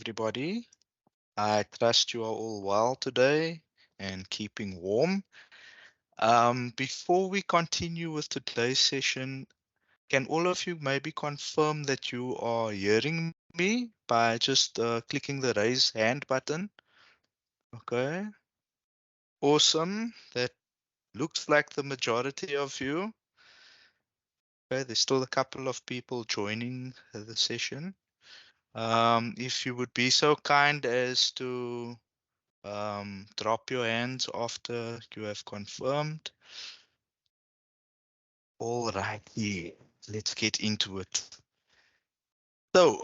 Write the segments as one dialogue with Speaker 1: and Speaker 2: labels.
Speaker 1: everybody. I trust you are all well today and keeping warm. Before we continue with today's session, can all of you maybe confirm that you are hearing me by just clicking the raise hand button? Okay, awesome. That looks like the majority of you. Okay, there's still a couple of people joining the session. If you would be so kind as to drop your hands after you have confirmed. All righty, let's get into it. So,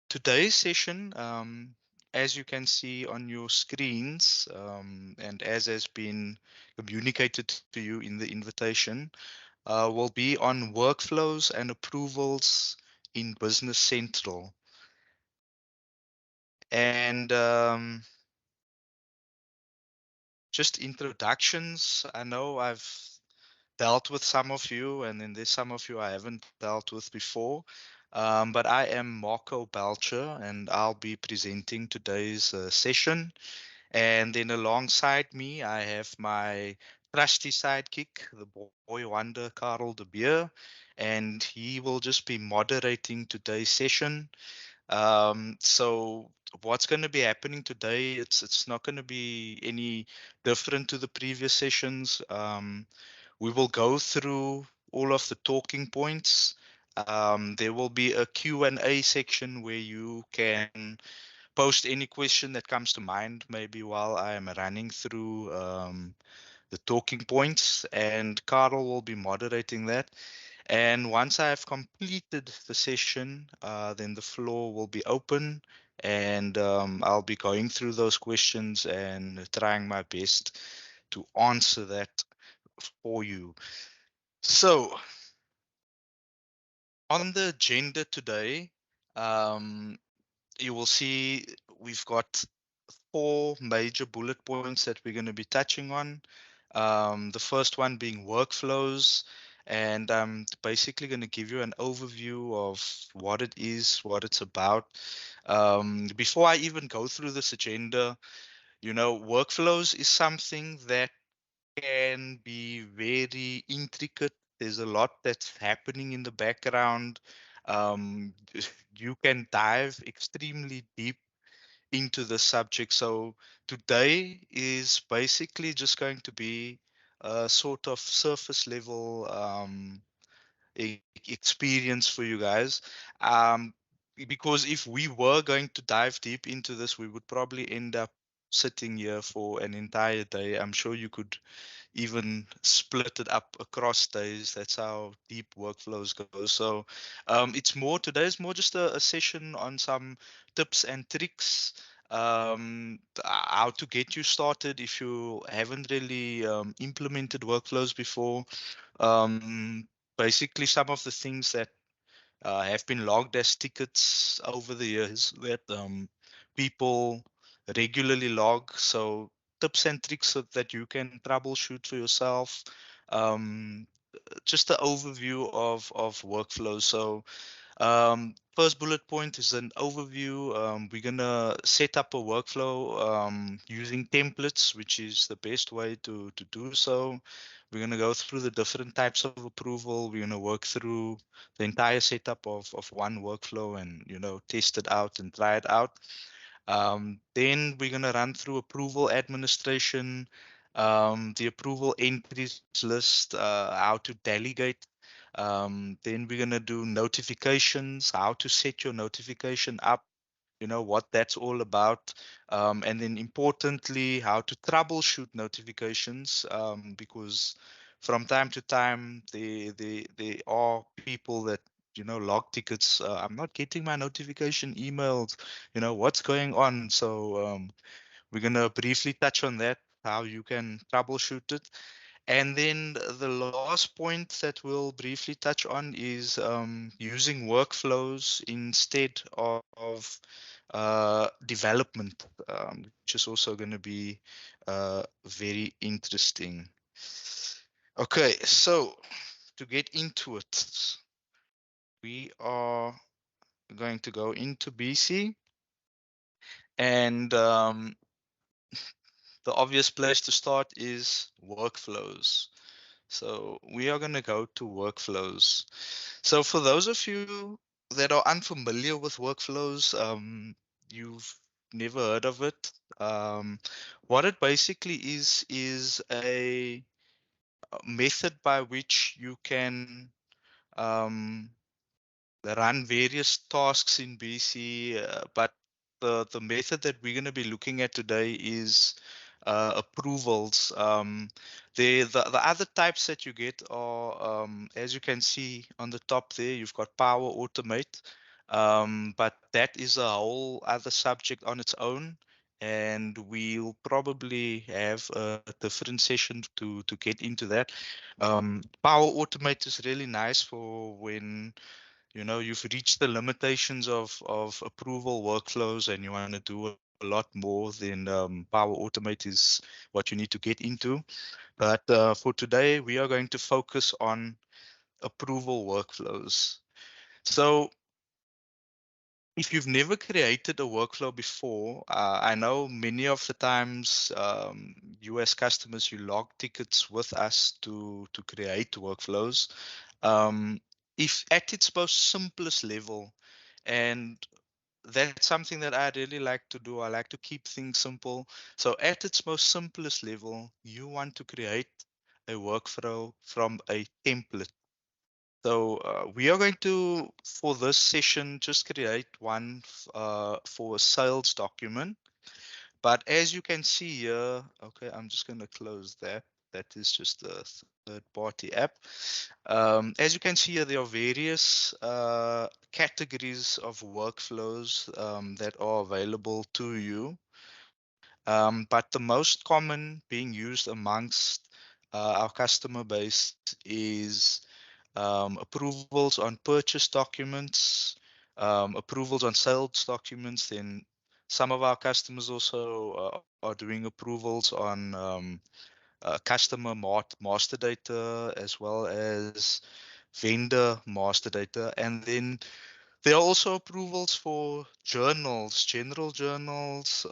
Speaker 1: today's session, as you can see on your screens, and as has been communicated to you in the invitation, will be on workflows and approvals in Business Central. And just introductions. I know I've dealt with some of you, and then there's some of you I haven't dealt with before. But I am Marco Belcher, and I'll be presenting today's session. And then alongside me, I have my trusty sidekick, the boy wonder, Karel de Beer, and he will just be moderating today's session. So what's going to be happening today? It's not going to be any different to the previous sessions. We will go through all of the talking points. There will be a Q&A section where you can post any question that comes to mind, maybe while I am running through the talking points, and Carl will be moderating that. And once I have completed the session, then the floor will be open, and I'll be going through those questions and trying my best to answer that for you. So, on the agenda today, um, you will see we've got four major bullet points that we're going to be touching on. The first one being workflows, and I'm basically going to give you an overview of what it is, what it's about. Before I even go through this agenda, workflows is something that can be very intricate. There's a lot that's happening in the background. Um, you can dive extremely deep into the subject. So today is basically just going to be a sort of surface level experience for you guys. Um, because if we were going to dive deep into this, we would probably end up sitting here for an entire day. I'm sure you could even split it up across days. That's how deep workflows go. So it's more today's more just a session on some tips and tricks, how to get you started if you haven't really implemented workflows before. Um, Basically, some of the things that have been logged as tickets over the years that people regularly log. So tips and tricks so that you can troubleshoot for yourself. Um, just an overview of workflows. So first bullet point is an overview. We're gonna set up a workflow using templates, which is the best way to do so. We're gonna go through the different types of approval. We're gonna work through the entire setup of one workflow and test it out and try it out. Then we're gonna run through approval administration, the approval entries list, how to delegate. Then we're going to do notifications, how to set your notification up, what that's all about. And then importantly, how to troubleshoot notifications, because from time to time, there are people that, log tickets. I'm not getting my notification emails, what's going on. So we're going to briefly touch on that, how you can troubleshoot it. And then the last point that we'll briefly touch on is using workflows instead of development, which is also going to be very interesting. Okay, so to get into it, we are going to go into BC. And the obvious place to start is workflows. So we are going to go to workflows. So for those of you that are unfamiliar with workflows, you've never heard of it. What it basically is a method by which you can um, run various tasks in BC, but the method that we're going to be looking at today is approvals. The other types that you get are, as you can see on the top there, you've got Power Automate, but that is a whole other subject on its own. And we'll probably have a different session to get into that. Power Automate is really nice for when you've reached the limitations of approval workflows and you want to do a lot more. Then Power Automate is what you need to get into. But for today, we are going to focus on approval workflows. So if you've never created a workflow before, I know many of the times you as customers, you log tickets with us to create workflows. Um, if at its most simplest level, and that's something that I really like to do. I like to keep things simple. So at its most simplest level, you want to create a workflow from a template. So we are going to, for this session, just create one for a sales document. But as you can see here, okay, I'm just going to close that. That is just a third-party app. As you can see here, there are various categories of workflows that are available to you. But the most common being used amongst our customer base is approvals on purchase documents, approvals on sales documents. Then some of our customers also are doing approvals on customer master data as well as vendor master data. And then there are also approvals for journals, general journals,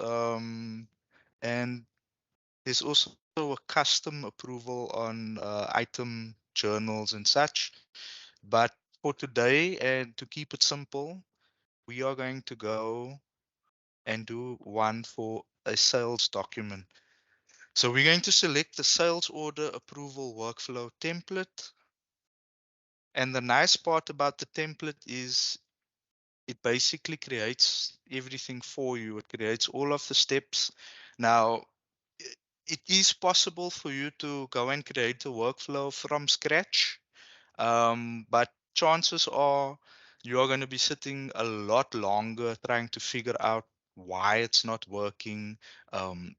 Speaker 1: and there's also a custom approval on item journals and such. But for today, and to keep it simple, we are going to go and do one for a sales document. So we're going to select the sales order approval workflow template. And the nice part about the template is it basically creates everything for you. It creates all of the steps. Now, it is possible for you to go and create a workflow from scratch, but chances are you are going to be sitting a lot longer trying to figure out why it's not working. Um,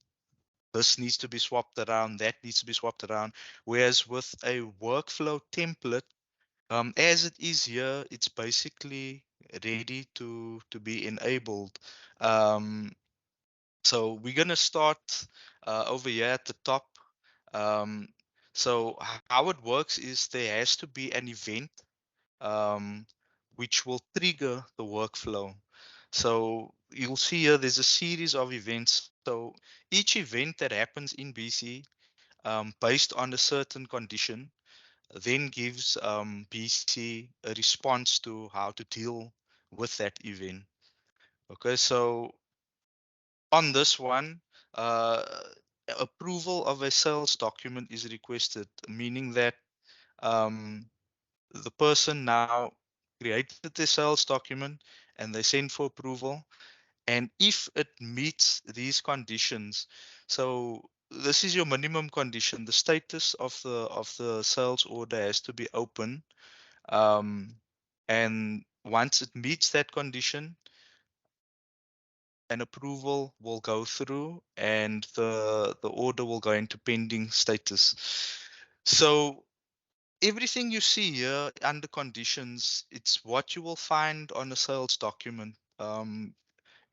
Speaker 1: this needs to be swapped around, that needs to be swapped around. Whereas with a workflow template, as it is here, it's basically ready to be enabled. Um, so we're gonna start over here at the top. Um, so how it works is there has to be an event um, which will trigger the workflow. So you'll see here there's a series of events. So each event that happens in BC based on a certain condition then gives BC a response to how to deal with that event. Okay, so on this one, uh, approval of a sales document is requested, meaning that um, the person now created the sales document and they send for approval. And if it meets these conditions, so this is your minimum condition, the status of the sales order has to be open. Um, and once it meets that condition, an approval will go through and the order will go into pending status. So everything you see here under conditions, it's what you will find on a sales document.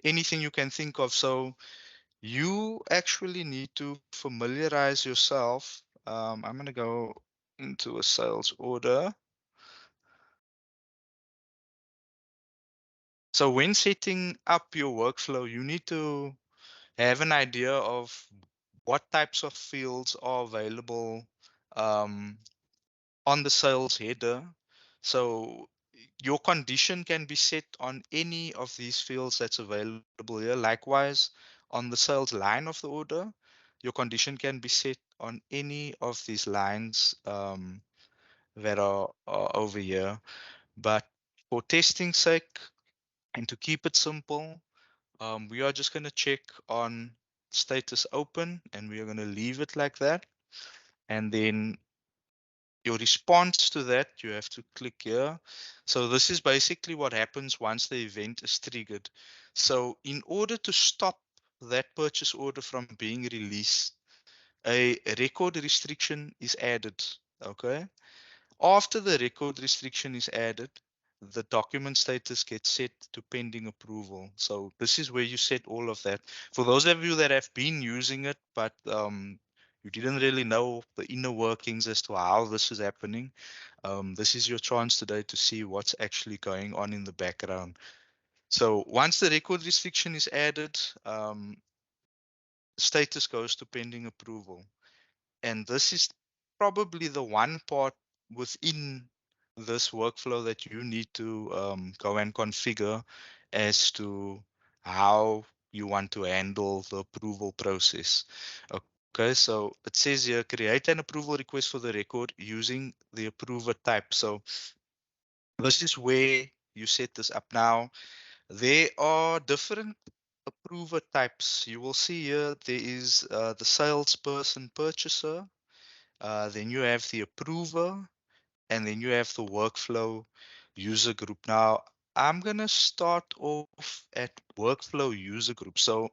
Speaker 1: Anything you can think of. So you actually need to familiarize yourself. I'm going to go into a sales order. So when setting up your workflow, you need to have an idea of what types of fields are available um, on the sales header. So your condition can be set on any of these fields that's available here. Likewise, on the sales line of the order, your condition can be set on any of these lines that are over here. But for testing sake and to keep it simple, we are just going to check on status open and we are going to leave it like that. And then your response to that, you have to click here. So this is basically what happens once the event is triggered. So in order to stop that purchase order from being released, a record restriction is added. Okay. After the record restriction is added, the document status gets set to pending approval. So this is where you set all of that. For those of you that have been using it, but you didn't really know the inner workings as to how this is happening, this is your chance today to see what's actually going on in the background. So once the record restriction is added, status goes to pending approval. And this is probably the one part within this workflow that you need to go and configure as to how you want to handle the approval process. Okay, so it says here, create an approval request for the record using the approver type. So this is where you set this up now. There are different approver types. You will see here there is the salesperson purchaser, then you have the approver, and then you have the workflow user group. Now, I'm going to start off at workflow user group. So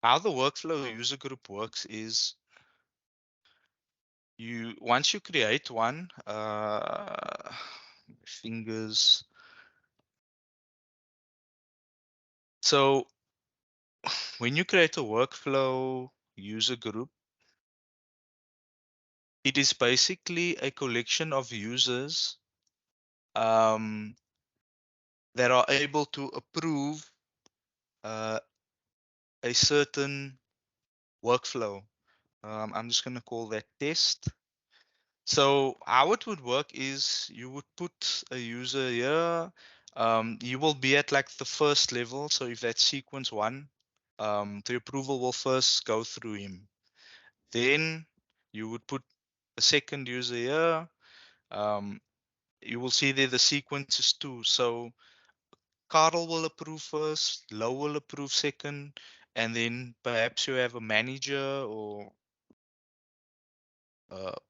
Speaker 1: how the workflow user group works is once you create one, fingers. So when you create a workflow user group, it is basically a collection of users um, that are able to approve uh, a certain workflow. I'm just going to call that test. So how it would work is you would put a user here. You will be at like the first level. So if that's sequence one, the approval will first go through him. Then you would put a second user here. Um, you will see there the sequence is two. So Carl will approve first, Low will approve second, and then perhaps you have a manager or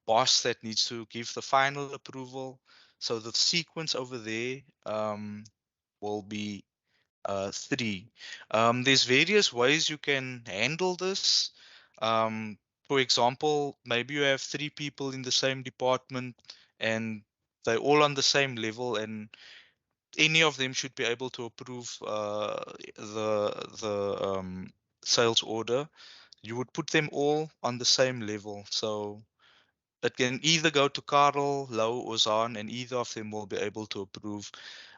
Speaker 1: boss that needs to give the final approval. So the sequence over there will be three. There's various ways you can handle this. Um, for example, maybe you have three people in the same department and they're all on the same level, and any of them should be able to approve the sales order. You would put them all on the same level. So it can either go to Karel, Lau, or Zahn, and either of them will be able to approve.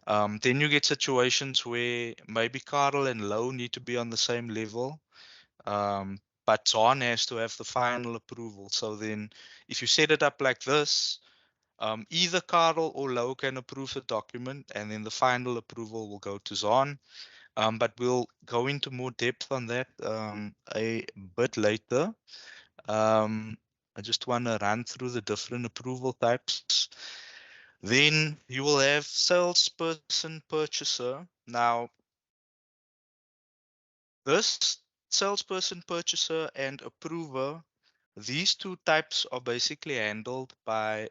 Speaker 1: Then you get situations where maybe Karel and Lau need to be on the same level, but Zahn has to have the final approval. So then if you set it up like this, either Karel or Lau can approve the document, and then the final approval will go to Zahn. But we'll go into more depth on that a bit later. I just want to run through the different approval types. Then you will have salesperson purchaser. Now, this salesperson purchaser and approver, these two types are basically handled by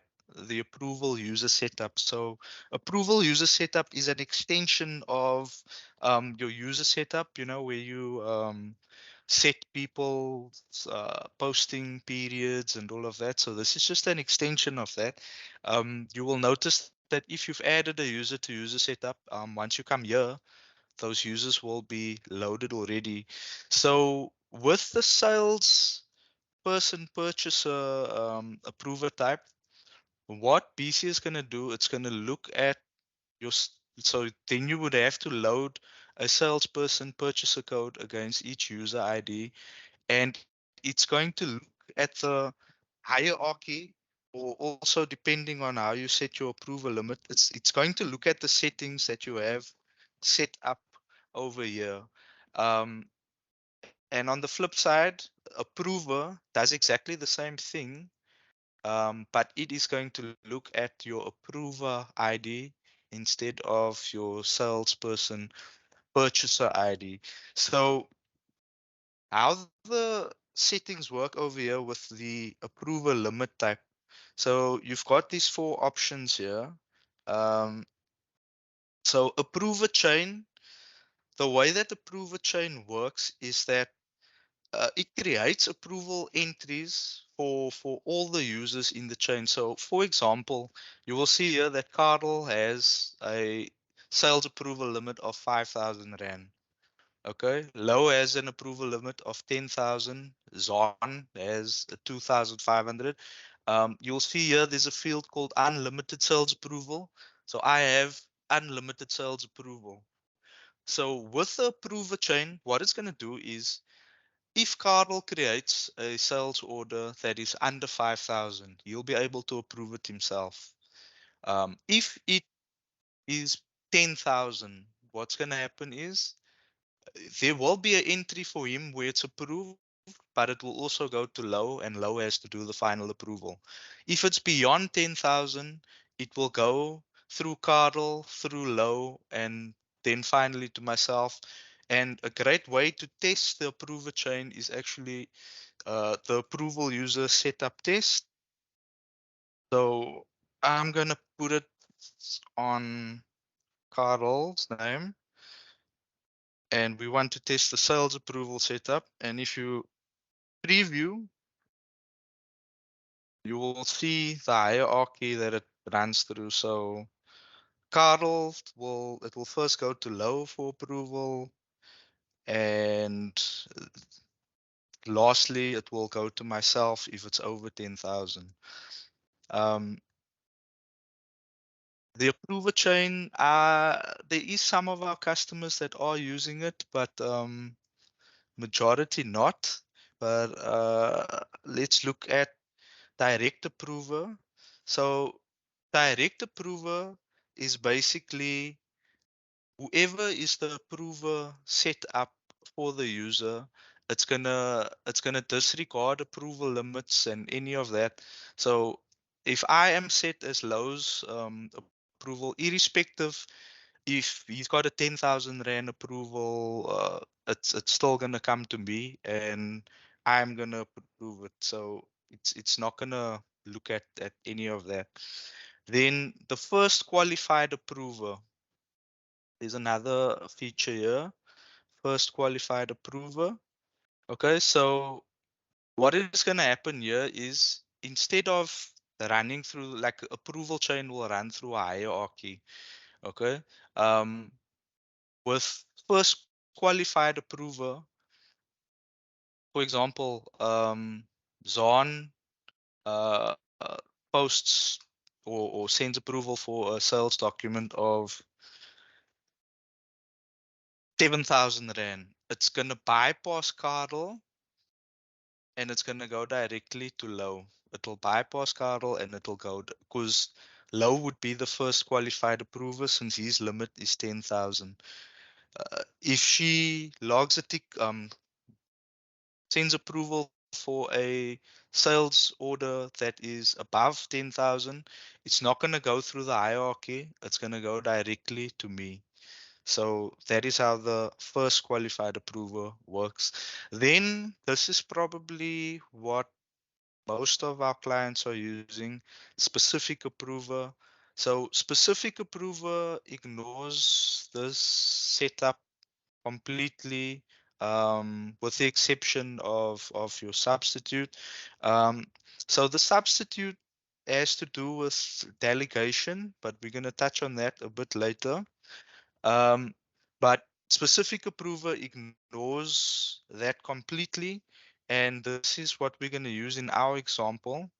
Speaker 1: the approval user setup. So approval user setup is an extension of your user setup, where you set people's posting periods and all of that. So this is just an extension of that. You will notice that if you've added a user to user setup, once you come here, those users will be loaded already. So with the sales person purchaser approver type, what BC is going to do, it's going to look at your So then you would have to load a salesperson purchaser code against each user ID, and it's going to look at the hierarchy, or also depending on how you set your approval limit, it's going to look at the settings that you have set up over here. Um, and on the flip side, approver does exactly the same thing, but it is going to look at your approver ID instead of your salesperson purchaser ID. So how the settings work over here with the approval limit type. So you've got these four options here. Um, so approver chain, the way that approver chain works is that it creates approval entries for all the users in the chain. So for example, you will see here that Cardle has a sales approval limit of 5,000 Rand. Okay, Low has an approval limit of 10,000. Zon has 2,500. You'll see here there's a field called unlimited sales approval. So I have unlimited sales approval. So with the approver chain, what it's going to do is if Carl creates a sales order that is under 5,000, he'll be able to approve it himself. If it is 10,000, what's going to happen is there will be an entry for him where it's approved, but it will also go to low, and low has to do the final approval. If it's beyond 10,000, it will go through Cardle, through low, and then finally to myself. And a great way to test the approver chain is actually the approval user setup test. So I'm going to put it on Carl's name, and we want to test the sales approval setup. And if you preview, you will see the hierarchy that it runs through. So Carl will first go to low for approval, and lastly it will go to myself if it's over 10,000. Um, the approver chain, there is some of our customers that are using it, but majority not. But let's look at direct approver. So direct approver is basically whoever is the approver set up for the user. It's gonna disregard approval limits and any of that. So if I am set as Lowe's approval, irrespective if he's got a 10,000 Rand approval, it's still gonna come to me, and I'm gonna approve it. So it's not gonna look at any of that. Then the first qualified approver. There's another feature here. First qualified approver. Okay, so what is gonna happen here is instead of running through like approval chain will run through a hierarchy. Okay. Um, with first qualified approver, for example, Zon uh, uh, posts or sends approval for a sales document of 7,000 Rand. It's going to bypass Cardle, and it's going to go directly to low. It'll bypass Cardle and it'll go because low would be the first qualified approver since his limit is 10,000. If she logs a tick, sends approval for a sales order that is above 10,000, it's not going to go through the hierarchy. It's going to go directly to me. So that is how the first qualified approver works. Then this is probably what most of our clients are using, specific approver. So specific approver ignores this setup completely, with the exception of your substitute. Um, so the substitute has to do with delegation, but we're going to touch on that a bit later. Um, but specific approver ignores that completely, and this is what we're going to use in our example.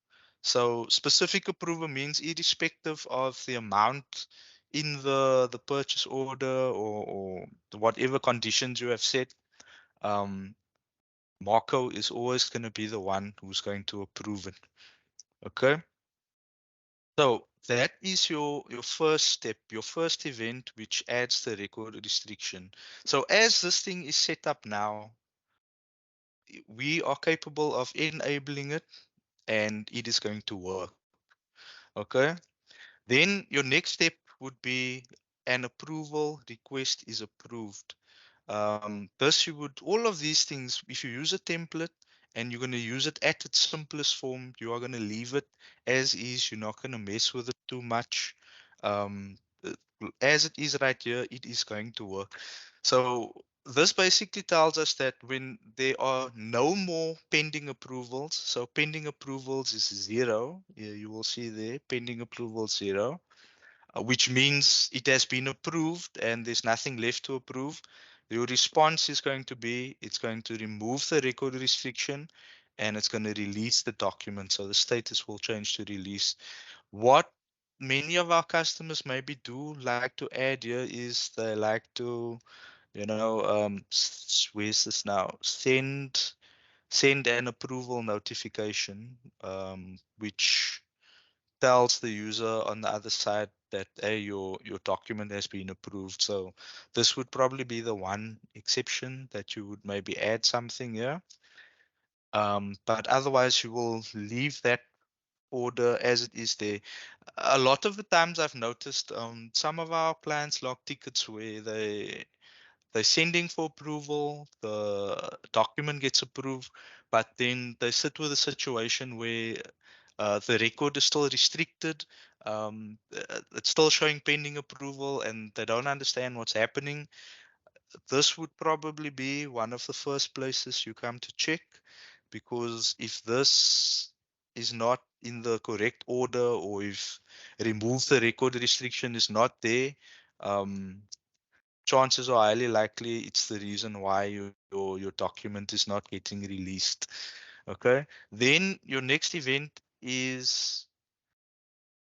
Speaker 1: So specific approver means irrespective of the amount in the purchase order, or whatever conditions you have set, um, Marco is always going to be the one who's going to approve it. Okay. So that is your first step, your first event, which adds the record restriction. So as this thing is set up now, we are capable of enabling it, and it is going to work. Okay. Then your next step would be an approval request is approved. Thus, you would, all of these things, if you use a template and you're going to use it at its simplest form, you are going to leave it as is. You're not going to mess with it too much. Um, uh, as it is right here, it is going to work. So this basically tells us that when there are no more pending approvals, so pending approvals is 0. Yeah, you will see there, pending approval 0, which means it has been approved and there's nothing left to approve. Your response is going to be, it's going to remove the record restriction and it's going to release the document. So the status will change to release. What many of our customers maybe do like to add here is they like to, where's this now? Send an approval notification, which tells the user on the other side that, hey, your document has been approved. So this would probably be the one exception that you would maybe add something here. But otherwise, you will leave that order as it is there. A lot of the times I've noticed some of our clients log tickets where they're sending for approval, the document gets approved, but then they sit with a situation where the record is still restricted. It's still showing pending approval, and they don't understand what's happening. This would probably be one of the first places you come to check, because if this is not in the correct order, or if remove the record restriction is not there, um, chances are highly likely it's the reason why your document is not getting released. Okay. Then your next event is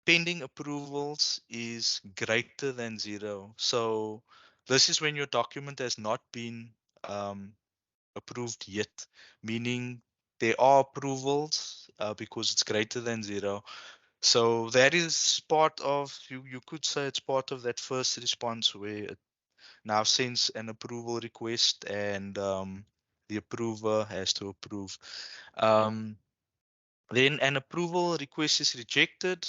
Speaker 1: pending approvals is greater than 0. So this is when your document has not been um, approved yet, meaning there are approvals because it's greater than 0. So that is part of, you could say it's part of that first response where it now sends an approval request, and the approver has to approve. Um, then an approval request is rejected.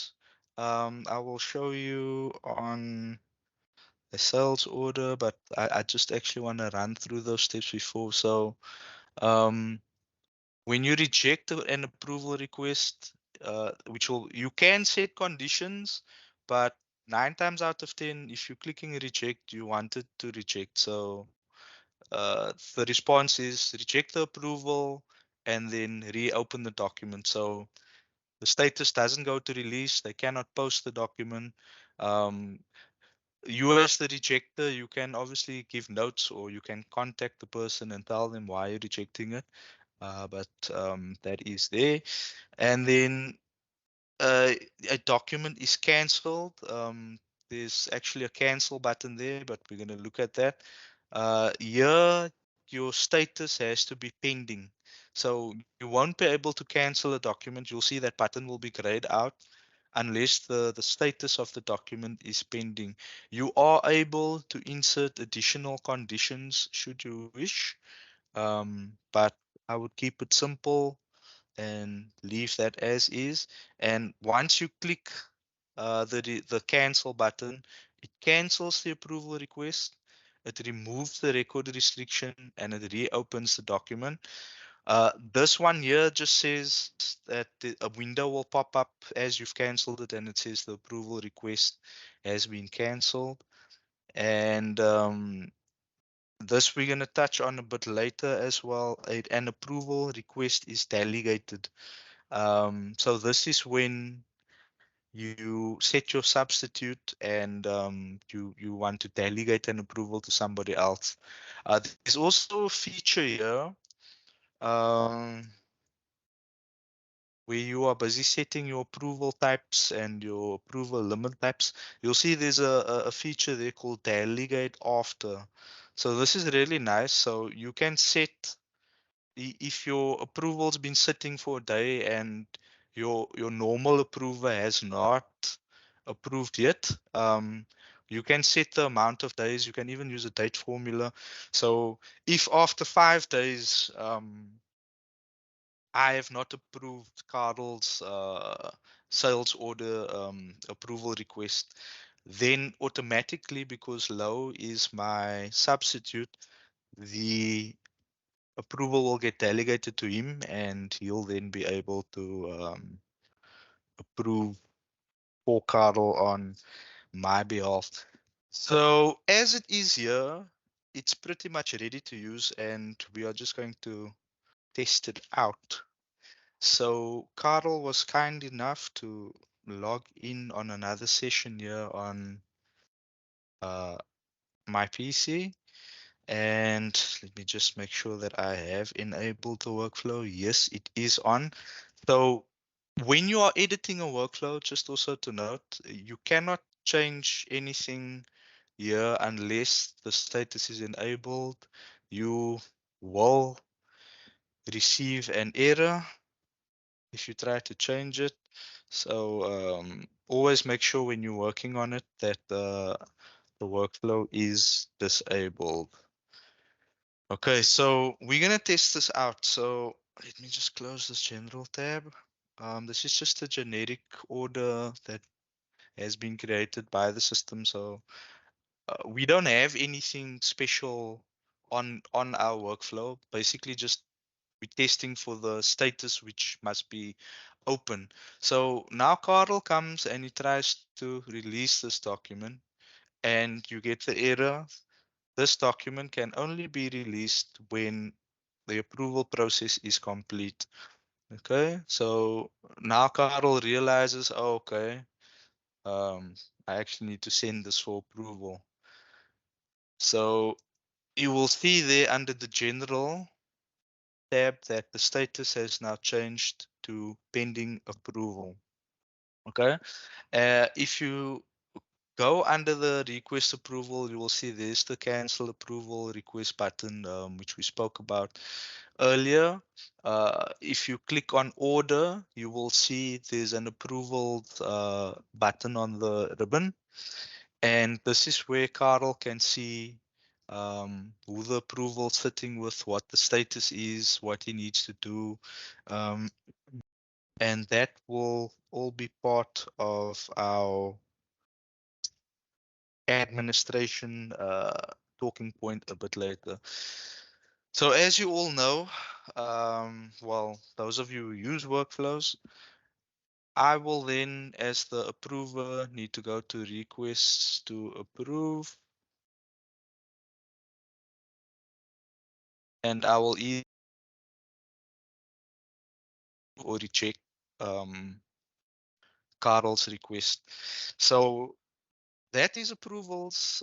Speaker 1: I will show you on a sales order, but I just actually want to run through those steps before. So um, when you reject an approval request, which will, you can set conditions, but 9 times out of 10, if you're clicking reject, you want it to reject. So the response is reject the approval and then reopen the document. So the status doesn't go to release. They cannot post the document. Um, you as the rejector, you can obviously give notes, or you can contact the person and tell them why you're rejecting it. But that is there. And then uh, a document is cancelled. There's actually a cancel button there, but we're going to look at that. Here, your status has to be pending. So you won't be able to cancel a document. You'll see that button will be grayed out unless the status of the document is pending. You are able to insert additional conditions should you wish, but I would keep it simple and leave that as is. And once you click the cancel button, it cancels the approval request. It removes the record restriction and it reopens the document. This one here just says that a window will pop up as you've canceled it, and it says the approval request has been canceled. And this we're going to touch on a bit later as well. An approval request is delegated. So this is when you set your substitute, and you want to delegate an approval to somebody else. There's also a feature here, um, where you are busy setting your approval types and your approval limit types, you'll see there's a feature there called delegate after. So this is really nice. So you can set if your approval's been sitting for a day and your normal approver has not approved yet, you can set the amount of days. You can even use a date formula. So if after 5 days I have not approved Carl's sales order approval request, then automatically, because low is my substitute, the approval will get delegated to him and he'll then be able to approve for Carl on my behalf. So as it is here, it's pretty much ready to use and we are just going to test it out. So Carl was kind enough to log in on another session here on uh, my PC. And let me just make sure that I have enabled the workflow. Yes, it is on. So when you are editing a workflow, just also to note, you cannot change anything here unless the status is enabled. You will receive an error if you try to change it. So always make sure when you're working on it that the workflow is disabled. Okay, so we're gonna test this out. So let me just close this general tab. This is just a generic order that has been created by the system. So we don't have anything special on our workflow. Basically, just we're testing for the status which must be open. So now Carl comes and he tries to release this document, and you get the error. This document can only be released when the approval process is complete. Okay, so now Carl realizes, oh, okay, I actually need to send this for approval. So you will see there under the general tab that the status has now changed to pending approval. Okay, if you go under the request approval, you will see there's the cancel approval request button, which we spoke about earlier. If you click on order, you will see there's an approval button on the ribbon. And this is where Carl can see who the approval sitting with, what the status is, what he needs to do. Um, and that will all be part of our administration talking point a bit later. So as you all know, well, those of you who use workflows, I will then, as the approver, need to go to requests to approve, and I will either or reject Carl's request. So that is approvals.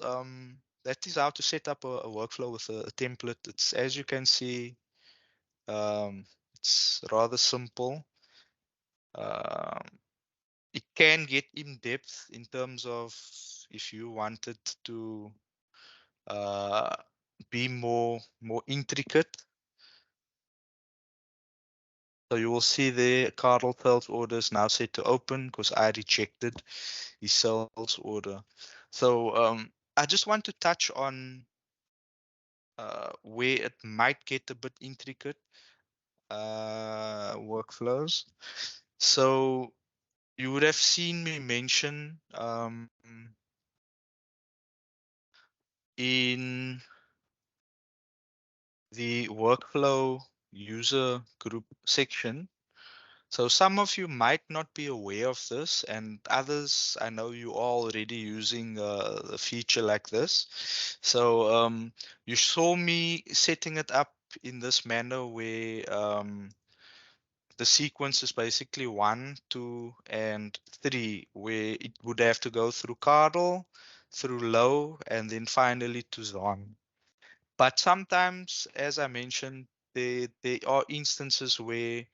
Speaker 1: That is how to set up a workflow with a template. It's, as you can see, it's rather simple. Um, it can get in depth in terms of if you wanted to uh, be more intricate. So you will see there, Carl sales orders now set to open because I rejected his sales order. So I just want to touch on where it might get a bit intricate, workflows. So you would have seen me mention in the workflow user group section. So some of you might not be aware of this, and others, I know you are already using a feature like this. So you saw me setting it up in this manner where the sequence is basically 1, 2, and 3, where it would have to go through Cardle, through Low, and then finally to Zon. But sometimes, as I mentioned, there are instances where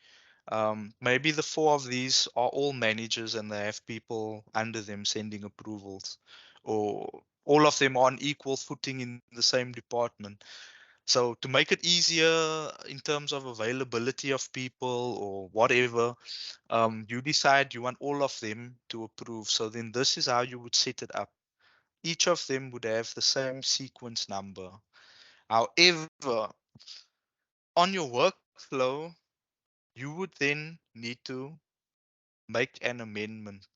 Speaker 1: Maybe the four of these are all managers and they have people under them sending approvals, or all of them are on equal footing in the same department. So to make it easier in terms of availability of people or whatever, you decide you want all of them to approve. So then this is how you would set it up. Each of them would have the same sequence number. However, on your workflow, you would then need to make an amendment.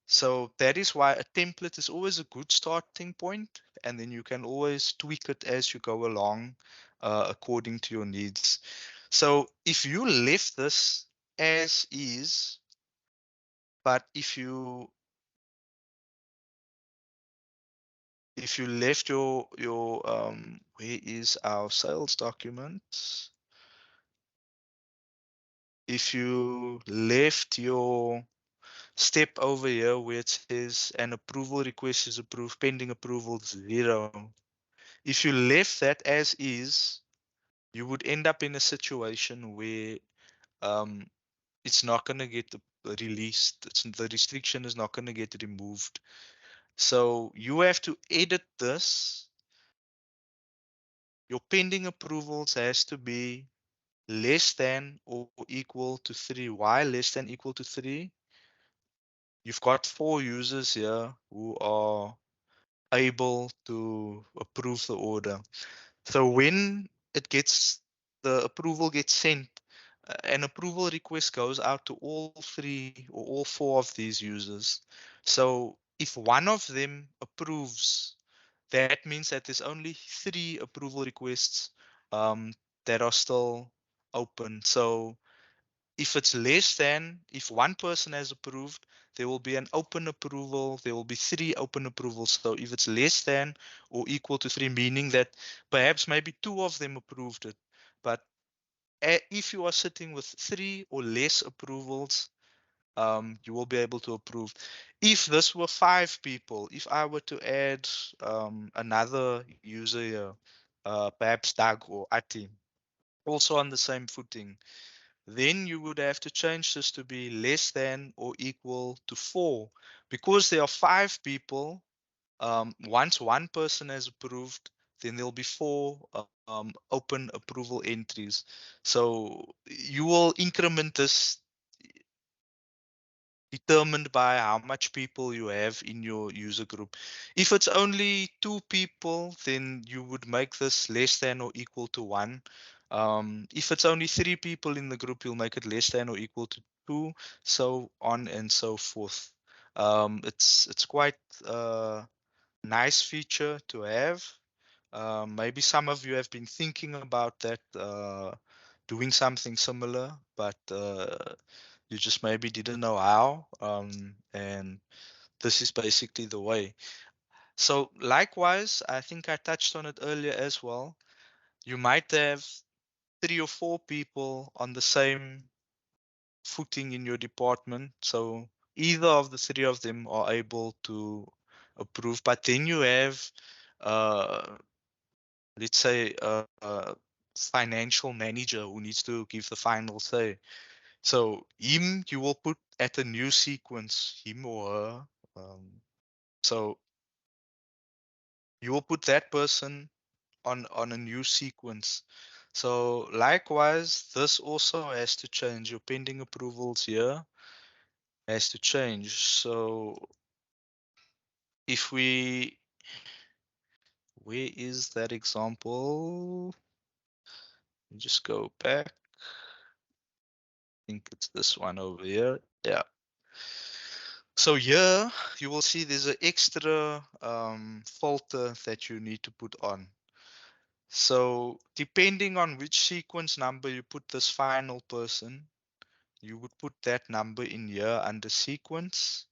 Speaker 1: So that is why a template is always a good starting point, and then you can always tweak it as you go along according to your needs. So if you left this as is, but if you left your where is our sales document? If you left your step over here where it says an approval request is approved, pending approval 0. If you left that as is, you would end up in a situation where um, it's not going to get released. The restriction is not going to get removed. So you have to edit this. Your pending approvals has to be less than or equal to 3. Why less than equal to 3? You've got 4 users here who are able to approve the order. So when it gets the approval gets sent, an approval request goes out to all 3 or all 4 of these users. So if one of them approves, that means that there's only 3 approval requests that are still open. So if one person has approved, there will be an open approval. There will be 3 open approvals. So if it's less than or equal to 3, meaning that perhaps maybe 2 of them approved it. But if you are sitting with 3 or less approvals, you will be able to approve. If this were 5 people, if I were to add another user here, perhaps Doug or Ati, also on the same footing, then you would have to change this to be less than or equal to 4. Because there are 5 people, once one person has approved, then there'll be 4 open approval entries. So you will increment this determined by how much people you have in your user group. If it's only 2 people, then you would make this less than or equal to 1. If it's only 3 people in the group, you'll make it less than or equal to 2, so on and so forth. It's quite a nice feature to have. Maybe some of you have been thinking about that, doing something similar, but you just maybe didn't know how. And this is basically the way. So likewise, I think I touched on it earlier as well. You might have 3 or 4 people on the same footing in your department. So either of the 3 of them are able to approve, but then you have uh, let's say a financial manager who needs to give the final say. So him, you will put at a new sequence, him or her. So you will put that person on a new sequence. So likewise, this also has to change. Your pending approvals here has to change. So if we, where is that example? Just go back. I think it's this one over here. Yeah. So here you will see there's an extra filter that you need to put on. So depending on which sequence number you put this final person, you would put that number in here under sequence.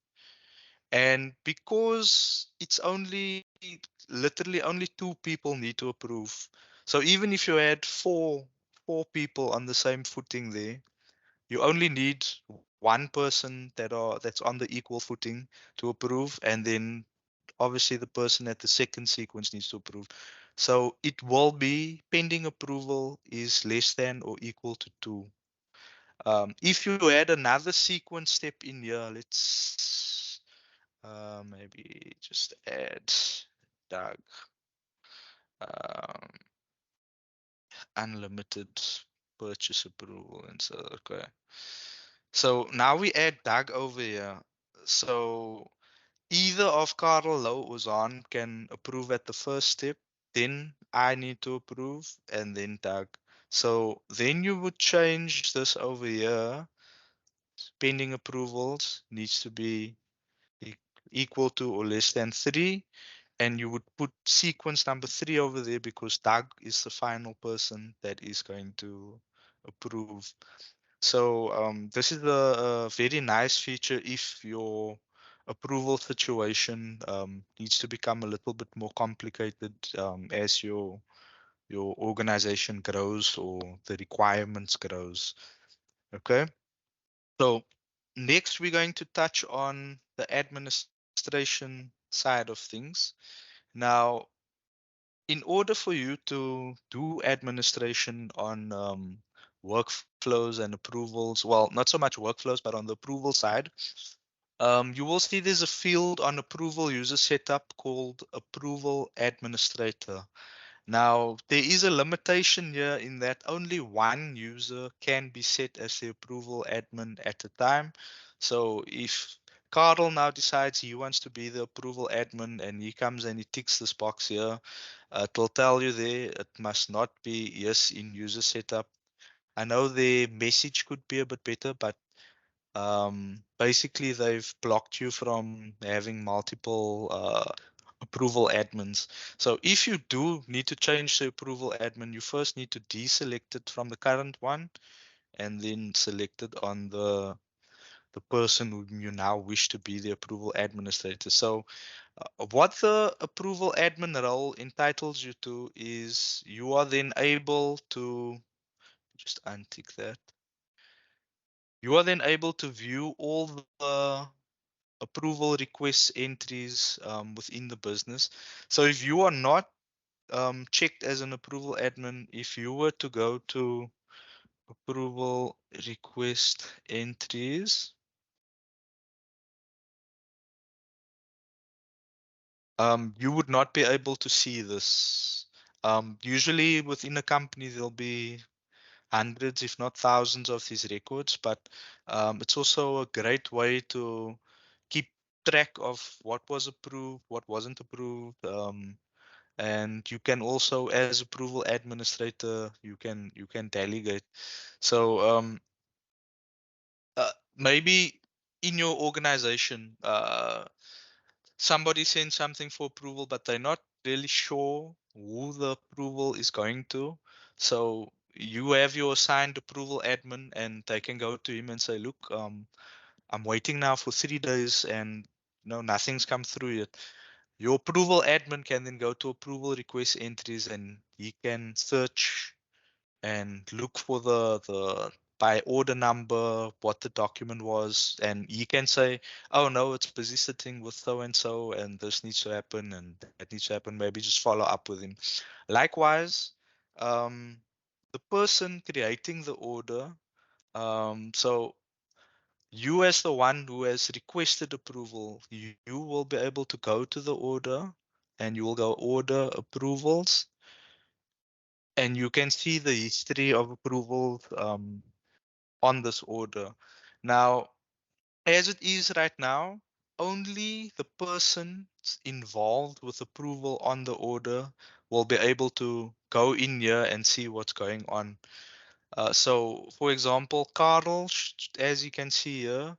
Speaker 1: And because it's only literally only 2 people need to approve. So even if you had four people on the same footing there, you only need one person that's on the equal footing to approve, and then obviously the person at the second sequence needs to approve. So it will be pending approval is less than or equal to 2. If you add another sequence step in here, let's maybe just add Doug, um, unlimited purchase approval, and so okay. So now we add Doug over here. So either of Carl, Low, or Zahn can approve at the first step. Then I need to approve, and then Doug. So then you would change this over here. Pending approvals needs to be e- equal to or less than 3. And you would put sequence number 3 over there because Doug is the final person that is going to approve. So this is a very nice feature if your approval situation needs to become a little bit more complicated as your organization grows or the requirements grows. Okay. So next we're going to touch on the administration side of things. Now, in order for you to do administration on workflows and approvals, well, not so much workflows, but on the approval side, you will see there's a field on approval user setup called approval administrator. Now, there is a limitation here in that only one user can be set as the approval admin at a time. So if Carl now decides he wants to be the approval admin and he comes and he ticks this box here, it will tell you there it must not be yes in user setup. I know the message could be a bit better, but basically they've blocked you from having multiple approval admins. So if you do need to change the approval admin, you first need to deselect it from the current one and then select it on the person whom you now wish to be the approval administrator. So what the approval admin role entitles you to is you are then able to just untick that. You are then able to view all the approval requests entries within the business. So if you are not checked as an approval admin, if you were to go to approval request entries, you would not be able to see this. Usually within a company, there'll be hundreds, if not thousands, of these records, but it's also a great way to keep track of what was approved, what wasn't approved, and you can also, as approval administrator, you can delegate. So maybe in your organization, somebody sends something for approval, but they're not really sure who the approval is going to. So you have your assigned approval admin, and they can go to him and say, "Look, I'm waiting now for 3 days, and nothing's come through yet." Your approval admin can then go to approval request entries, and he can search and look for the by order number what the document was, and you can say, oh no, it's busy sitting with so and so, and this needs to happen and that needs to happen. Maybe just follow up with him. Likewise, um, the person creating the order, so you as the one who has requested approval, you will be able to go to the order and you will go order approvals, and you can see the history of approvals on this order. Now, as it is right now, only the persons involved with approval on the order will be able to go in here and see what's going on. So, for example, Carl, as you can see here,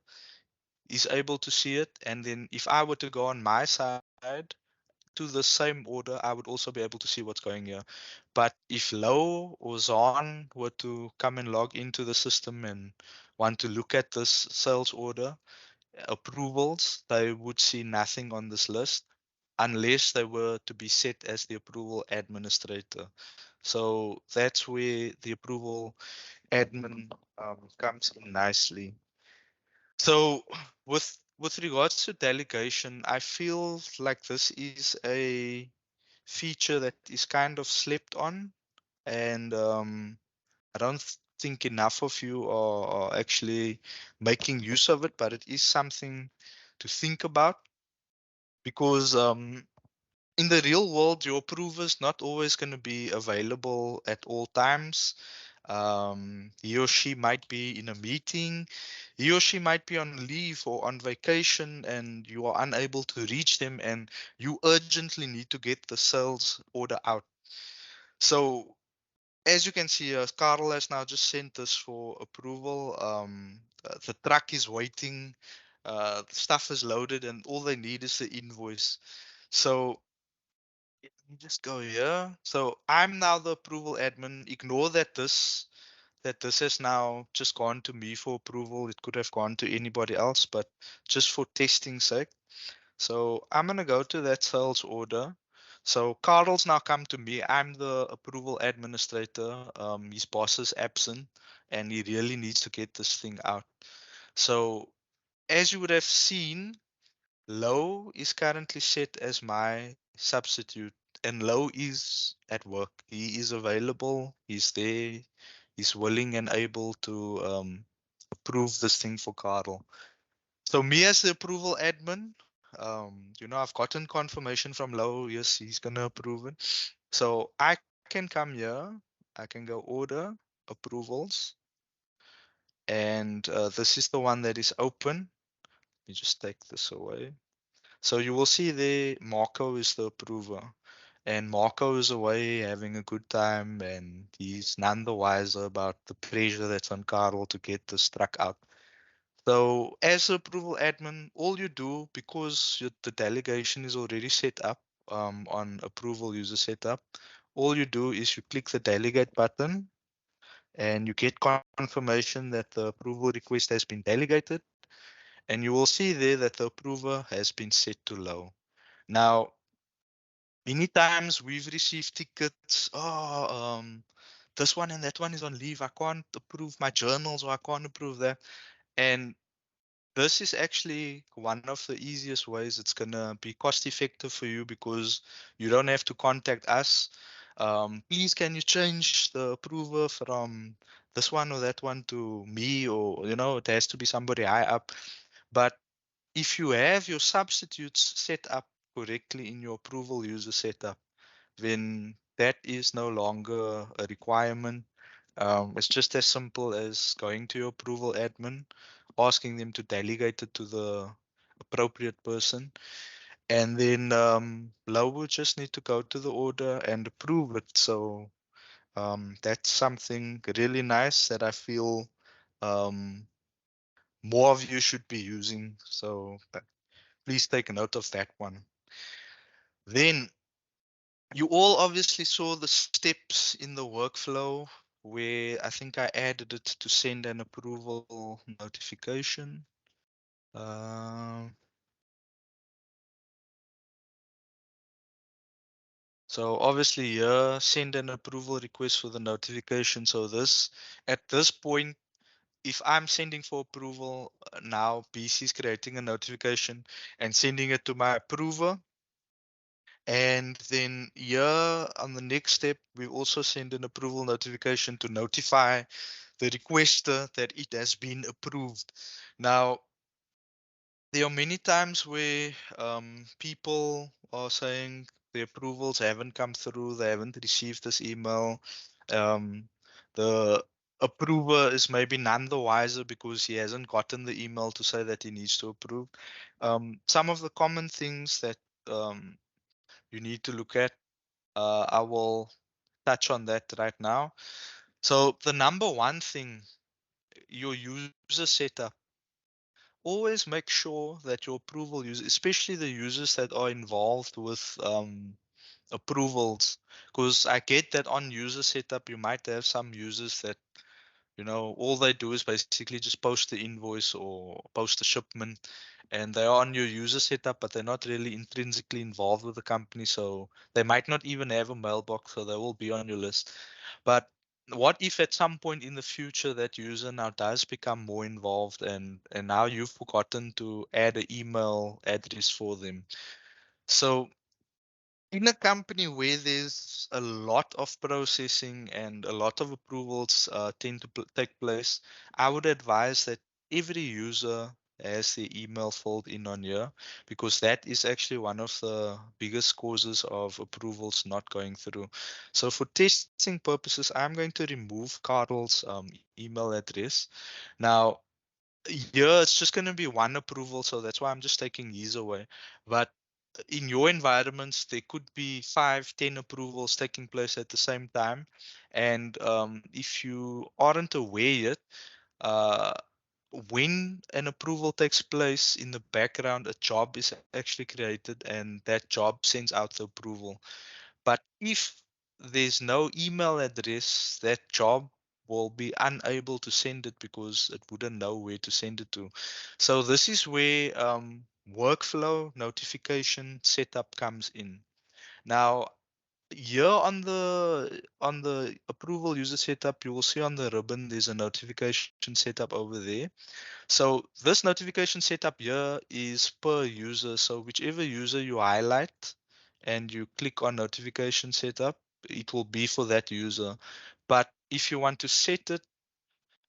Speaker 1: is able to see it. And then if I were to go on my side to the same order, I would also be able to see what's going here. But if Low or Zahn were to come and log into the system and want to look at this sales order approvals, they would see nothing on this list unless they were to be set as the approval administrator. So that's where the approval admin comes in nicely. So with regards to delegation, I feel like this is a feature that is kind of slept on, and I don't think enough of you are actually making use of it, but it is something to think about because in the real world, your approver is not always going to be available at all times. He or she might be in a meeting, he or she might be on leave or on vacation, and you are unable to reach them, and you urgently need to get the sales order out. So, as you can see, Carl has now just sent us for approval. The truck is waiting, the stuff is loaded, and all they need is the invoice. So, let me just go here. So I'm now the approval admin. Ignore that this has now just gone to me for approval. It could have gone to anybody else, but just for testing sake. So I'm gonna go to that sales order. So Carl's now come to me. I'm the approval administrator. His boss is absent, and he really needs to get this thing out. So as you would have seen, Low is currently set as my substitute, and Low is at work. He is available. He's there. He's willing and able to approve this thing for Carl. So me as the approval admin, I've gotten confirmation from Low. Yes, he's gonna approve it. So I can come here. I can go order approvals, and this is the one that is open. Let me just take this away. So you will see there, Marco is the approver. And Marco is away having a good time, and he's none the wiser about the pressure that's on Carl to get this truck out. So as the approval admin, all you do, because the delegation is already set up on approval user setup, all you do is you click the delegate button and you get confirmation that the approval request has been delegated. And you will see there that the approver has been set to low. Now, many times we've received tickets. This one and that one is on leave. I can't approve my journals or I can't approve that. And this is actually one of the easiest ways. It's gonna be cost effective for you because you don't have to contact us. Please, can you change the approver from this one or that one to me, or it has to be somebody high up. But if you have your substitutes set up correctly in your approval user setup, then that is no longer a requirement. It's just as simple as going to your approval admin, asking them to delegate it to the appropriate person, and then Lau will just need to go to the order and approve it. So that's something really nice that I feel um, more of you should be using. So please take a note of that one. Then you all obviously saw the steps in the workflow where I think I added it to send an approval notification. So obviously here, send an approval request for the notification. So at this point, if I'm sending for approval now, BC is creating a notification and sending it to my approver. And then here on the next step, we also send an approval notification to notify the requester that it has been approved. Now, there are many times where people are saying the approvals haven't come through, they haven't received this email. The approver is maybe none the wiser because he hasn't gotten the email to say that he needs to approve. Some of the common things that you need to look at, I will touch on that right now. So the number one thing, your user setup. Always make sure that your approval users, especially the users that are involved with approvals, because I get that on user setup, you might have some users that all they do is basically just post the invoice or post the shipment, and they are on your user setup, but they're not really intrinsically involved with the company. So they might not even have a mailbox, so they will be on your list. But what if at some point in the future that user now does become more involved and now you've forgotten to add an email address for them? So In a company where there's a lot of processing and a lot of approvals tend to take place, I would advise that every user has their email filled in on here, because that is actually one of the biggest causes of approvals not going through. So for testing purposes, I'm going to remove Carl's email address. Now, yeah, it's just going to be one approval, so that's why I'm just taking his away. But in your environments, there could be 5, 10 approvals taking place at the same time. And if you aren't aware yet, uh, when an approval takes place in the background, a job is actually created and that job sends out the approval. But if there's no email address, that job will be unable to send it because it wouldn't know where to send it to. So this is where workflow notification setup comes in. Now, here on the approval user setup, you will see on the ribbon there's a notification setup over there. So this notification setup here is per user. So whichever user you highlight and you click on notification setup, it will be for that user. But if you want to set it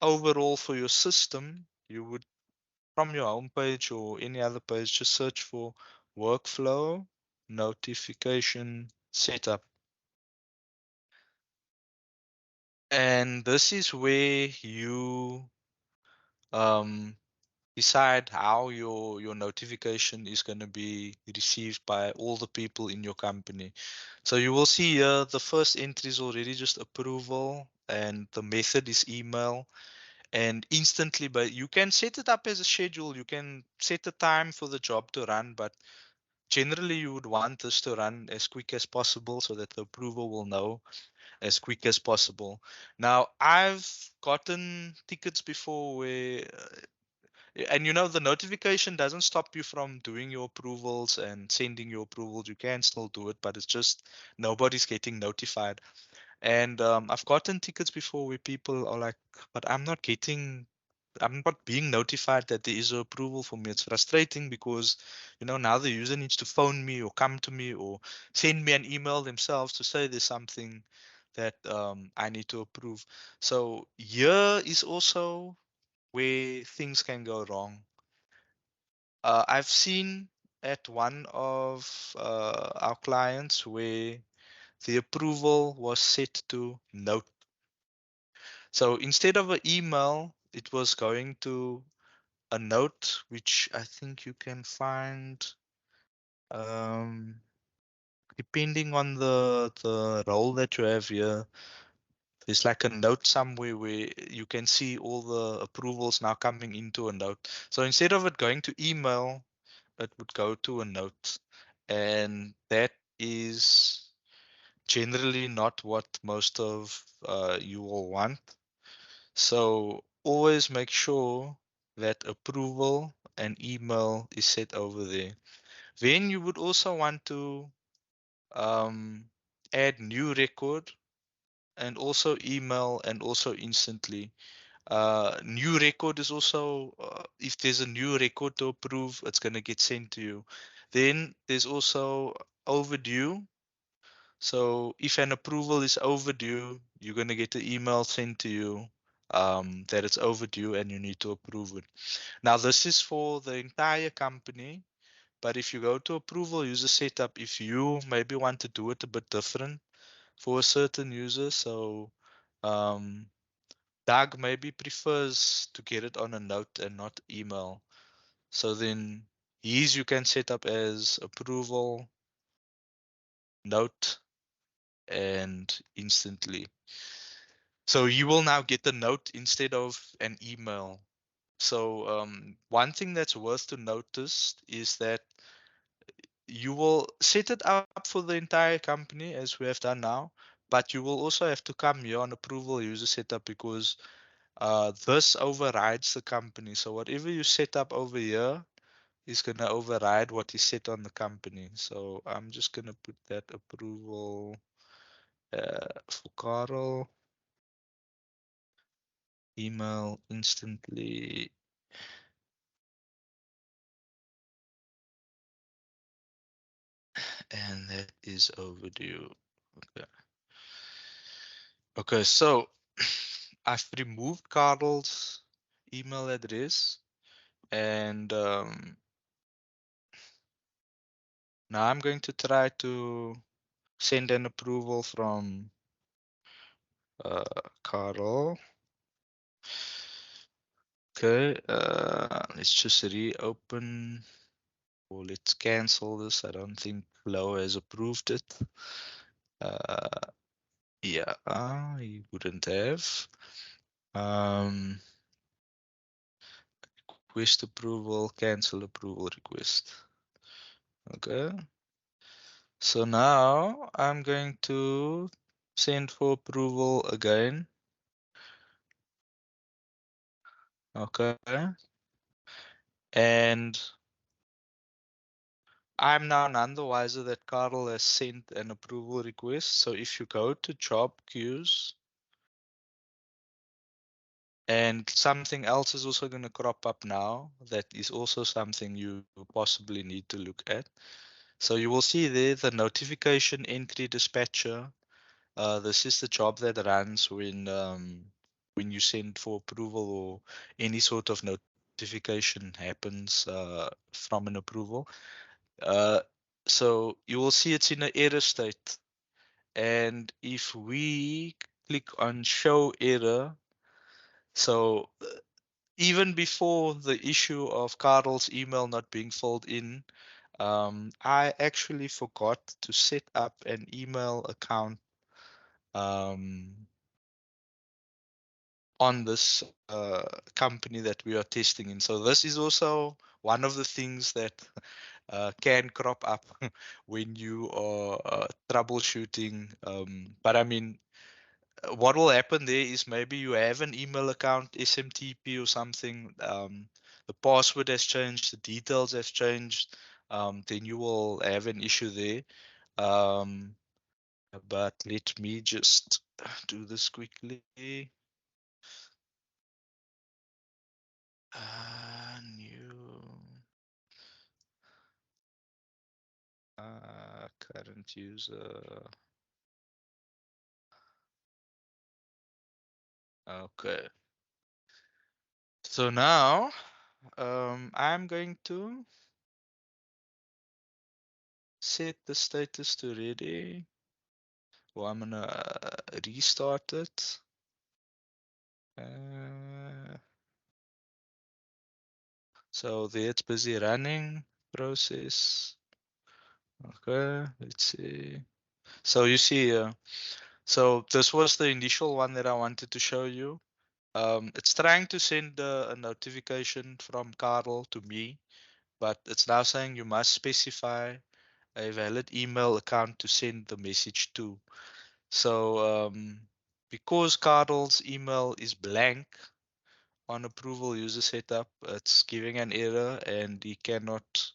Speaker 1: overall for your system, you would, from your home page or any other page, just search for workflow notification setup. And this is where you um, decide how your notification is going to be received by all the people in your company. So you will see here the first entry is already just approval and the method is email, and instantly, but you can set it up as a schedule, you can set a time for the job to run, but generally you would want this to run as quick as possible so that the approval will know as quick as possible. Now, I've gotten tickets before where and the notification doesn't stop you from doing your approvals and sending your approvals. You can still do it, but it's just nobody's getting notified. And I've gotten tickets before where people are like, but I'm not being notified that there is an approval for me. It's frustrating because, now the user needs to phone me or come to me or send me an email themselves to say there's something that I need to approve. So here is also where things can go wrong. I've seen at one of our clients where the approval was set to note. So instead of an email, it was going to a note, which I think you can find um, depending on the role that you have here. There's like a note somewhere where you can see all the approvals now coming into a note. So instead of it going to email, it would go to a note. And that is generally not what most of you all want. So always make sure that approval and email is set over there. Then you would also want to um, add new record and also email and also instantly. New record is also, if there's a new record to approve, it's going to get sent to you. Then there's also overdue. So if an approval is overdue, you're going to get an email sent to you that it's overdue and you need to approve it. Now, this is for the entire company, but if you go to approval user setup, if you maybe want to do it a bit different for a certain user, so um, Doug maybe prefers to get it on a note and not email. So then his you can set up as approval, note, and instantly. So you will now get a note instead of an email. So one thing that's worth to notice is that you will set it up for the entire company as we have done now, but you will also have to come here on approval user setup because this overrides the company. So whatever you set up over here is going to override what is set on the company. So I'm just going to put that approval for Carl, email instantly. and that is overdue. Okay. Okay, so I've removed Carl's email address, and now I'm going to try to send an approval from Carl. Okay, let's just reopen, or let's cancel this. I don't think Flo has approved it. Uh, yeah, he wouldn't have. Um, request approval, cancel approval request. Okay, so now I'm going to send for approval again. Okay, and I'm now none the wiser that Carl has sent an approval request. So if you go to job queues, and something else is also going to crop up now, that is also something you possibly need to look at. So you will see there the notification entry dispatcher. This is the job that runs when you send for approval or any sort of notification happens from an approval. Uh, so you will see it's in an error state. And if we click on show error, so even before the issue of Carl's email not being filled in, I actually forgot to set up an email account um, on this company that we are testing in. So this is also one of the things that can crop up when you are troubleshooting. But I mean, what will happen there is maybe you have an email account, SMTP or something. The password has changed, the details have changed. Then you will have an issue there. Um, but let me just do this quickly. New current user. Okay. So now I'm going to set the status to ready. Well, I'm gonna restart it. So there it's busy running process. Okay, let's see. So you see, so this was the initial one that I wanted to show you. It's trying to send a notification from Carl to me, but it's now saying you must specify a valid email account to send the message to. So because Carl's email is blank on approval user setup, it's giving an error and he cannot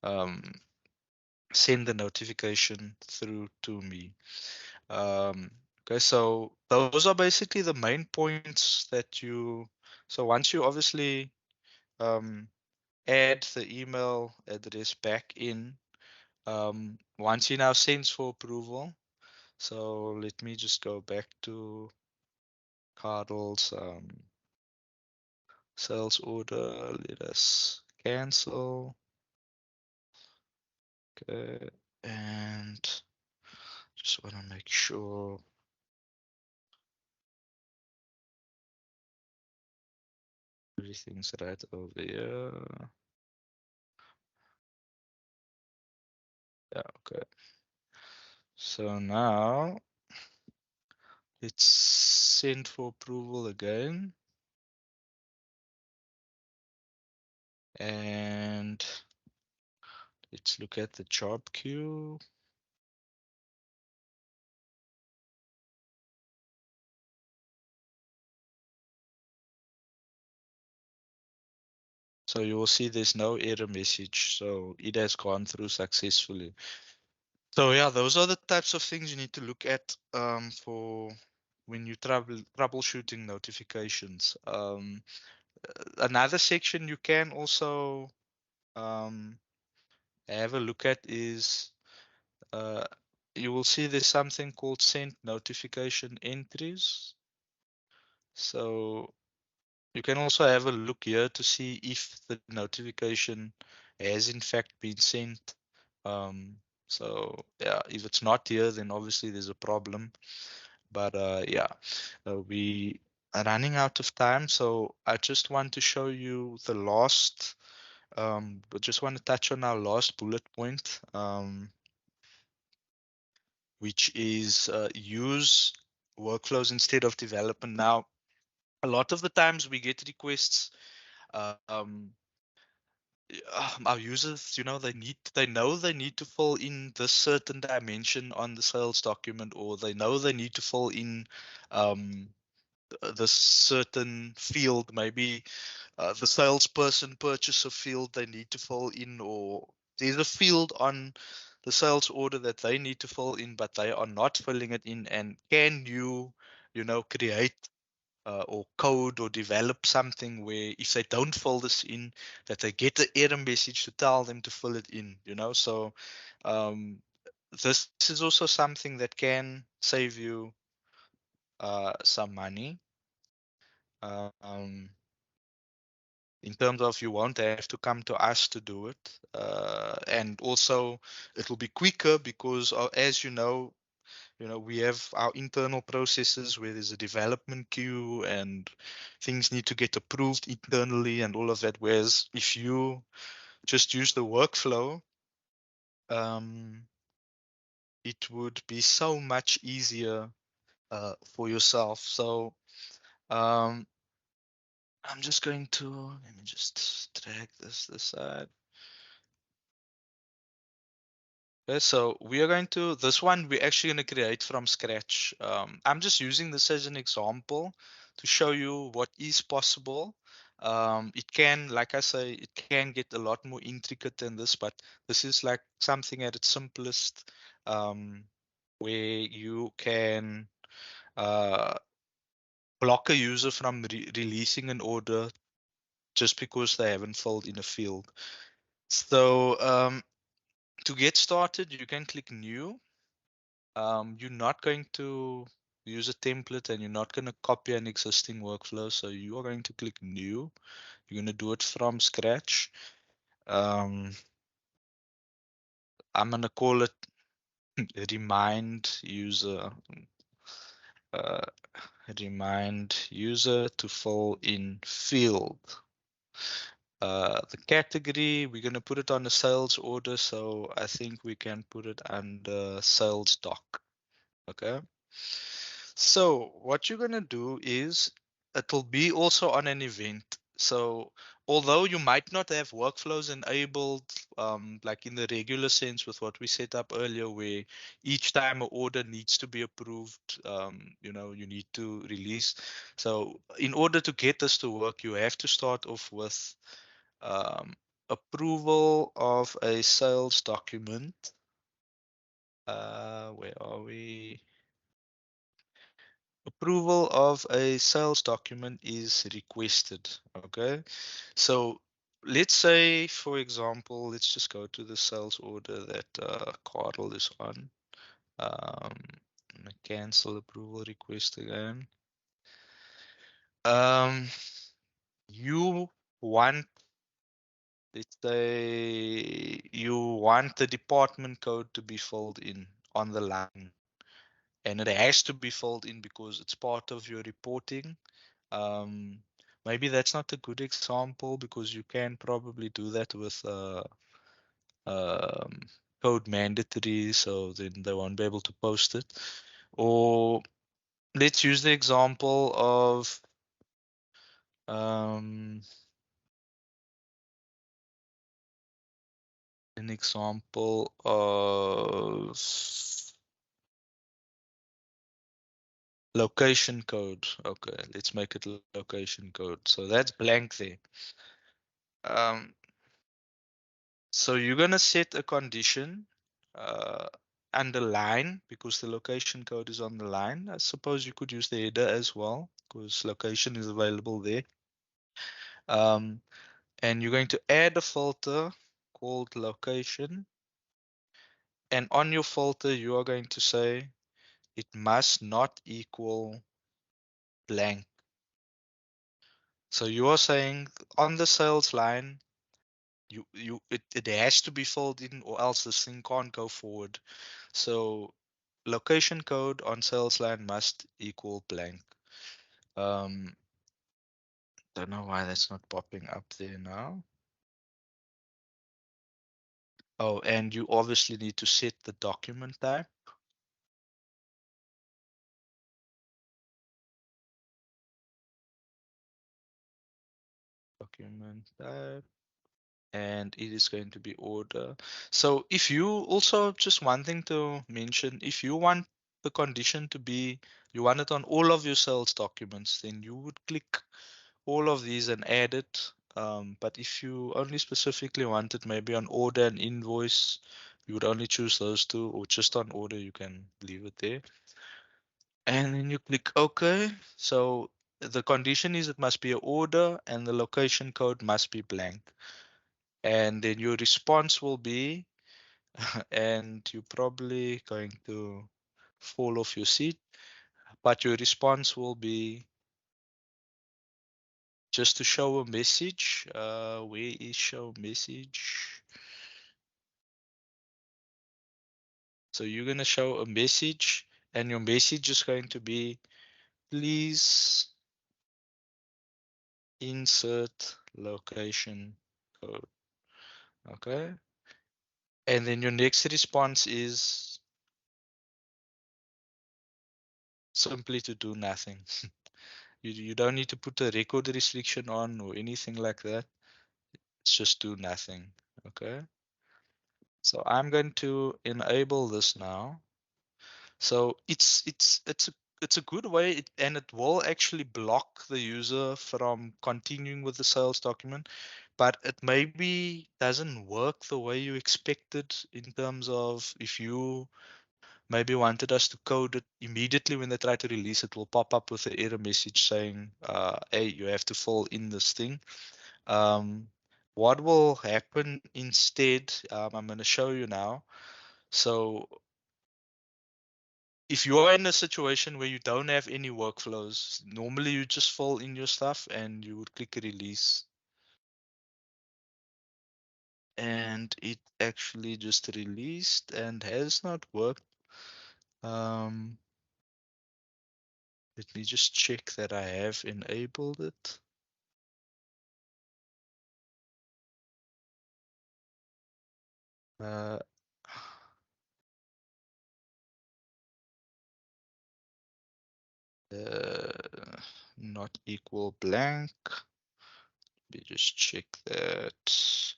Speaker 1: um, send the notification through to me. Okay, so those are basically the main points that you. So once you obviously um, add the email address back in, once he now sends for approval. So let me just go back to Carl's sales order. Let us cancel. Okay, and just want to make sure everything's right over here. Yeah, okay. So now let's send for approval again. And let's look at the job queue. So you will see there's no error message. So it has gone through successfully. So yeah, those are the types of things you need to look at for when you troubleshooting notifications. Another section you can also um, have a look at is uh, you will see there's something called sent notification entries. So you can also have a look here to see if the notification has in fact been sent. Um, so yeah, if it's not here, then obviously there's a problem. But yeah, we are running out of time, so I just want to show you the last. I just want to touch on our last bullet point, which is use workflows instead of development. Now, a lot of the times we get requests. Um, our users, they know they need to fill in this certain dimension on the sales document, or they know they need to fill in um, this certain field, maybe the salesperson purchase a field they need to fill in, or there's a field on the sales order that they need to fill in, but they are not filling it in. And can create or code or develop something where if they don't fill this in, that they get the error message to tell them to fill it in. So um, this is also something that can save you some money. Um, in terms of you won't have to come to us to do it. And also it will be quicker because as we have our internal processes where there's a development queue and things need to get approved internally and all of that. Whereas if you just use the workflow, um, it would be so much easier for yourself. So um, I'm just going to let me just drag this aside. Okay, so we are going to, this one we're actually going to create from scratch. I'm just using this as an example to show you what is possible. It can, like I say, it can get a lot more intricate than this, but this is like something at its simplest, where you can uh, block a user from releasing an order just because they haven't filled in a field. So to get started, you can click New. You're not going to use a template and you're not going to copy an existing workflow. So you are going to click New. You're going to do it from scratch. Um, I'm going to call it Remind User. Uh, Remind User to fill in field. The category, we're going to put it on a sales order. So I think we can put it under sales doc. Okay. So what you're gonna do is it'll be also on an event. So although you might not have workflows enabled, like in the regular sense with what we set up earlier, where each time an order needs to be approved, you need to release. So in order to get this to work, you have to start off with approval of a sales document. Where are we? Approval of a sales document is requested. Okay, so let's say, for example, let's just go to the sales order that Carl is on. Um, Cancel approval request again. Um, you want, let's say, you want the department code to be filled in on the line, and it has to be filled in because it's part of your reporting. Um, Maybe that's not a good example because you can probably do that with um, code mandatory, so then they won't be able to post it. Or let's use the example of um, an example of location code. Okay, let's make it location code. So that's blank there. Um, So you're gonna set a condition uh, and line because the location code is on the line. I suppose you could use the header as well because location is available there. Um, and you're going to add a filter called location. And on your filter, you are going to say it must not equal blank. So you are saying on the sales line, it has to be filled in or else this thing can't go forward. So location code on sales line must equal blank. Um, don't know why that's not popping up there now. Oh, and you obviously need to set the document type. Document type. And it is going to be order. So if you also, just one thing to mention, if you want the condition to be, you want it on all of your sales documents, then you would click all of these and add it. But if you only specifically want it maybe on order and invoice, you would only choose those two, or just on order, you can leave it there. And then you click OK. So the condition is it must be an order and the location code must be blank. And then your response will be, and you're probably going to fall off your seat, but your response will be just to show a message. Where is show message? So you're going to show a message, and your message is going to be, please insert location code. Okay. And then your next response is simply to do nothing. You don't need to put a record restriction on or anything like that. It's just do nothing. Okay. So I'm going to enable this now. So it's a good way, and it will actually block the user from continuing with the sales document, but it maybe doesn't work the way you expected in terms of if you maybe wanted us to code it immediately when they try to release it, will pop up with an error message saying, hey, you have to fill in this thing. Um, what will happen instead, I'm going to show you now. So if you are in a situation where you don't have any workflows, normally you just fill in your stuff and you would click release. And it actually just released and has not worked. Um, Let me just check that I have enabled it. Uh, Not equal blank. Let me just check that.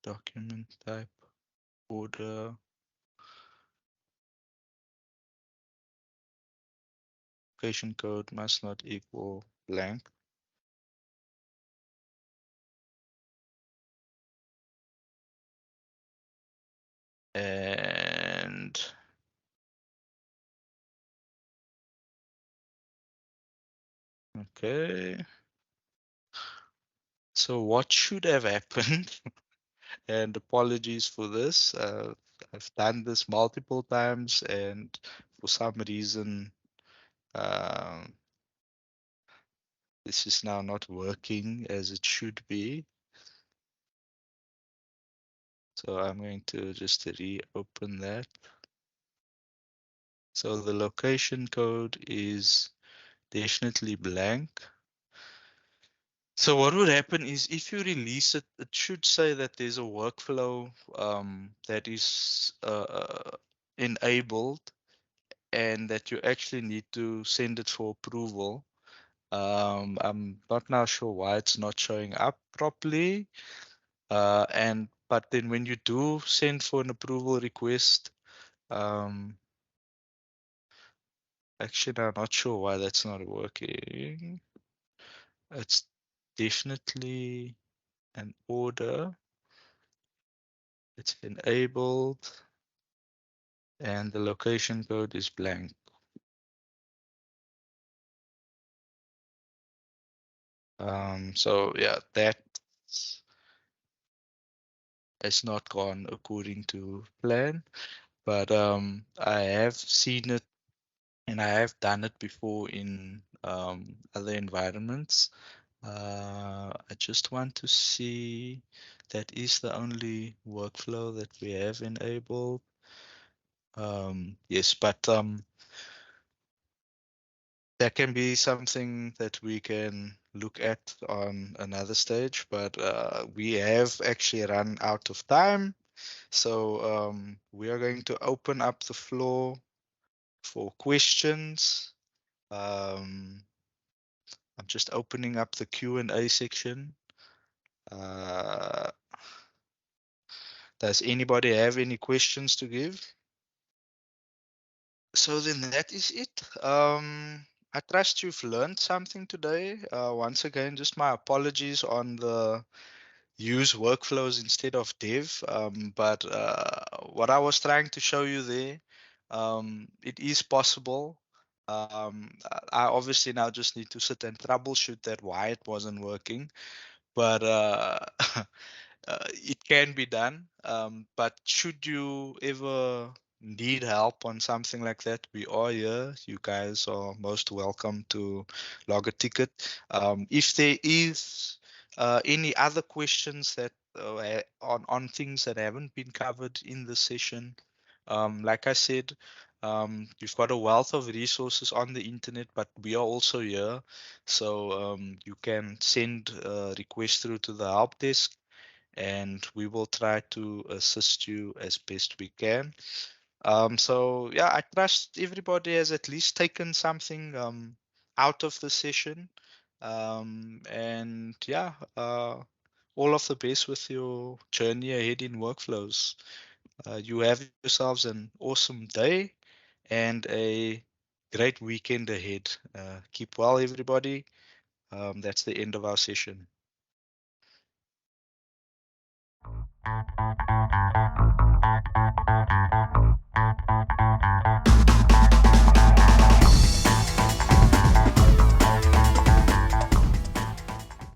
Speaker 1: Document type, order, location code must not equal blank. And okay. So what should have happened? And apologies for this. I've done this multiple times, and for some reason, um, this is now not working as it should be. So I'm going to just reopen that. So the location code is definitely blank. So what would happen is if you release it, it should say that there's a workflow that is enabled and that you actually need to send it for approval. I'm not now sure why it's not showing up properly. But then when you do send for an approval request, um, actually I'm not sure why that's not working. It's definitely an order. It's enabled and the location code is blank. So yeah, that has not gone according to plan, but I have seen it and I have done it before in other environments. I just want to see that is the only workflow that we have enabled. Yes, but that can be something that we can look at on another stage, but we have actually run out of time. So we are going to open up the floor for questions. Um, I'm just opening up the Q&A section. Uh, does anybody have any questions to give? So then that is it. I trust you've learned something today. Once again, just my apologies on the use workflows instead of dev. But what I was trying to show you there, it is possible. I obviously now just need to sit and troubleshoot that why it wasn't working. But it can be done. But should you ever need help on something like that, we are here. You guys are most welcome to log a ticket. If there is any other questions that on things that haven't been covered in the session, like I said, you've got a wealth of resources on the internet, but we are also here. So you can send a request through to the help desk and we will try to assist you as best we can. So yeah, I trust everybody has at least taken something out of the session. And yeah, all of the best with your journey ahead in workflows. You have yourselves an awesome day and a great weekend ahead. Keep well, everybody. That's the end of our session.